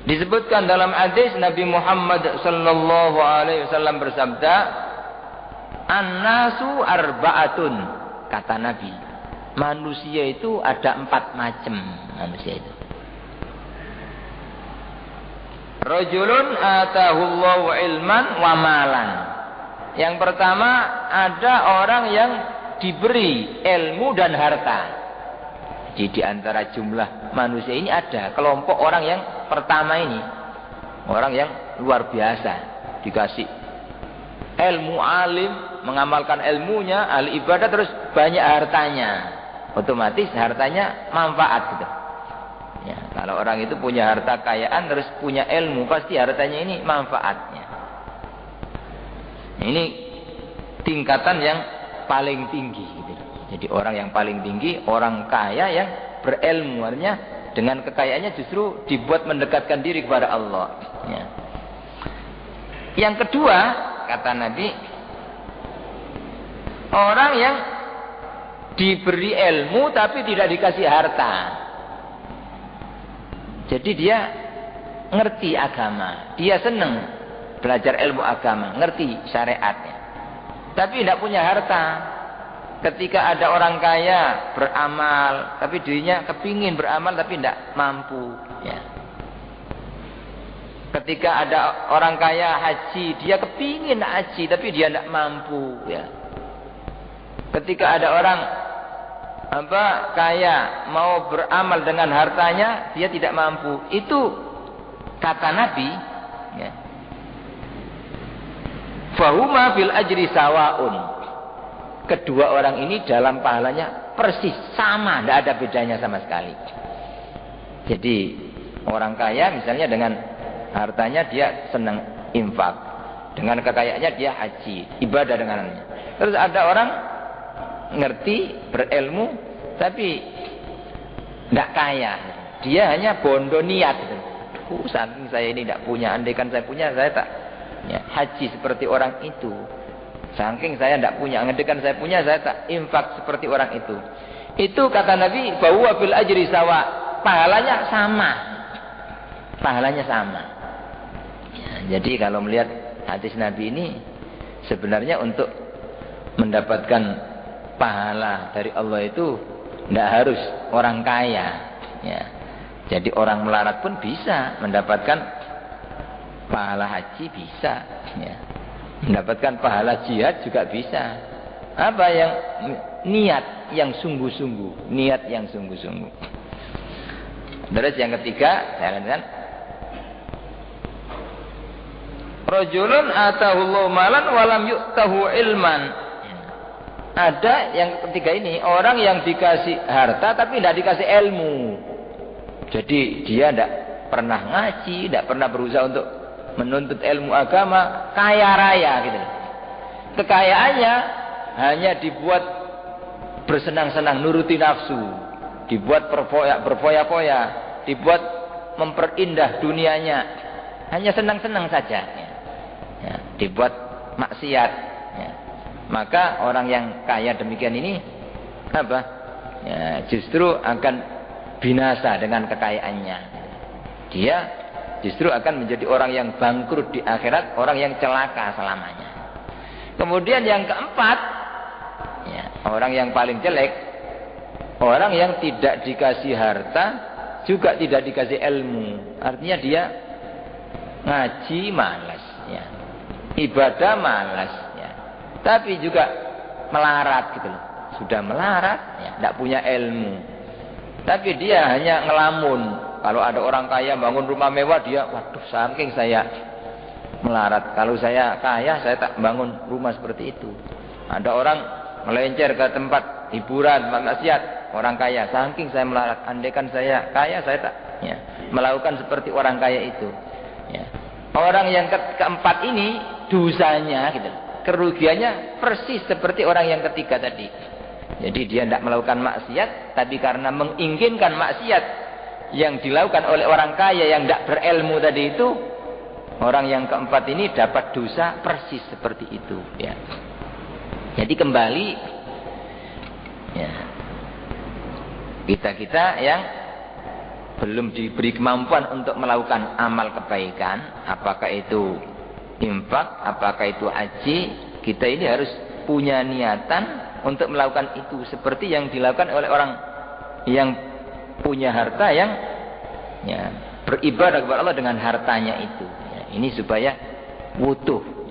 Disebutkan dalam hadis Nabi Muhammad sallallahu alaihi wasallam bersabda, "An-nasu arba'atun," kata Nabi. Manusia itu ada 4 macam manusia itu. Rajulun atahullahu ilman wa malan. Yang pertama, ada orang yang diberi ilmu dan harta. Jadi di antara jumlah manusia ini ada kelompok orang yang pertama ini, orang yang luar biasa, dikasih ilmu, alim, mengamalkan ilmunya, ahli ibadah, terus banyak hartanya. Otomatis hartanya manfaat gitu. Ya, kalau orang itu punya harta kekayaan terus punya ilmu, pasti hartanya ini manfaatnya. Ini tingkatan yang paling tinggi gitu. Jadi orang yang paling tinggi, orang kaya yang berilmu, artinya dengan kekayaannya justru dibuat mendekatkan diri kepada Allah. Ya. Yang kedua, kata Nabi, orang yang diberi ilmu tapi tidak dikasih harta. Jadi dia ngerti agama, dia senang belajar ilmu agama, ngerti syariatnya, tapi tidak punya harta. Ketika ada orang kaya beramal, tapi dirinya kepingin beramal tapi tidak mampu. Ya. Ketika ada orang kaya haji, dia kepingin haji tapi dia tidak mampu. Ya. Ketika ada orang kaya mau beramal dengan hartanya, dia tidak mampu. Itu kata Nabi. Ya. Fahuma fil ajri sawaun. Kedua orang ini dalam pahalanya persis sama, tidak ada bedanya sama sekali. Jadi orang kaya misalnya dengan hartanya dia senang infak, dengan kekayaannya dia haji, ibadah dengannya. Terus ada orang ngerti, berilmu, tapi tidak kaya, dia hanya bondo niat. Saking saya ini tidak punya, andaikan saya punya, saya tak ya, haji seperti orang itu. Saking saya tidak punya, andaikan saya punya, saya tak infak seperti orang itu. Itu kata Nabi, bahwa fil ajri sawa, pahalanya sama, pahalanya sama. Ya, jadi kalau melihat hadis Nabi ini, sebenarnya untuk mendapatkan pahala dari Allah itu tidak harus orang kaya. Ya. Jadi orang melarat pun bisa mendapatkan pahala haji, bisa. Ya. Mendapatkan pahala jihad juga bisa. Apa yang niat yang sungguh-sungguh, niat yang sungguh-sungguh. Terus yang ketiga, saya katakan, rajulun atahullahu malan walam yu'tahu ilman. Ada yang ketiga ini, orang yang dikasih harta tapi tidak dikasih ilmu. Jadi dia tidak pernah ngaji, tidak pernah berusaha untuk menuntut ilmu agama, kaya raya gitu. Kekayaannya hanya dibuat bersenang-senang, nuruti nafsu, dibuat berfoya-foya, dibuat memperindah dunianya, hanya senang-senang saja. Ya, dibuat maksiat. Ya. Maka orang yang kaya demikian ini apa? Ya, justru akan binasa dengan kekayaannya. Dia justru akan menjadi orang yang bangkrut di akhirat, orang yang celaka selamanya. Kemudian yang keempat, ya, orang yang paling jelek, orang yang tidak dikasih harta, juga tidak dikasih ilmu. Artinya dia ngaji malas, ya, ibadah malas, ya, tapi juga melarat gitu loh. Sudah melarat, ya, tidak punya ilmu, tapi dia hanya ngelamun. Kalau ada orang kaya bangun rumah mewah, dia, waduh, saking saya melarat. Kalau saya kaya, saya tak bangun rumah seperti itu. Ada orang melencer ke tempat hiburan, maksiat, orang kaya, saking saya melarat. Andaikan saya kaya, saya tak ya, melakukan seperti orang kaya itu. Ya. Orang yang keempat ini dosanya, gitu, kerugiannya persis seperti orang yang ketiga tadi. Jadi dia tidak melakukan maksiat, tapi karena menginginkan maksiat yang dilakukan oleh orang kaya yang tidak berilmu tadi itu, orang yang keempat ini dapat dosa persis seperti itu. Ya. Jadi kembali, ya, kita yang belum diberi kemampuan untuk melakukan amal kebaikan, apakah itu infak, apakah itu haji, kita ini harus punya niatan untuk melakukan itu seperti yang dilakukan oleh orang yang punya harta, yang beribadah kepada Allah dengan hartanya itu. Ini supaya utuh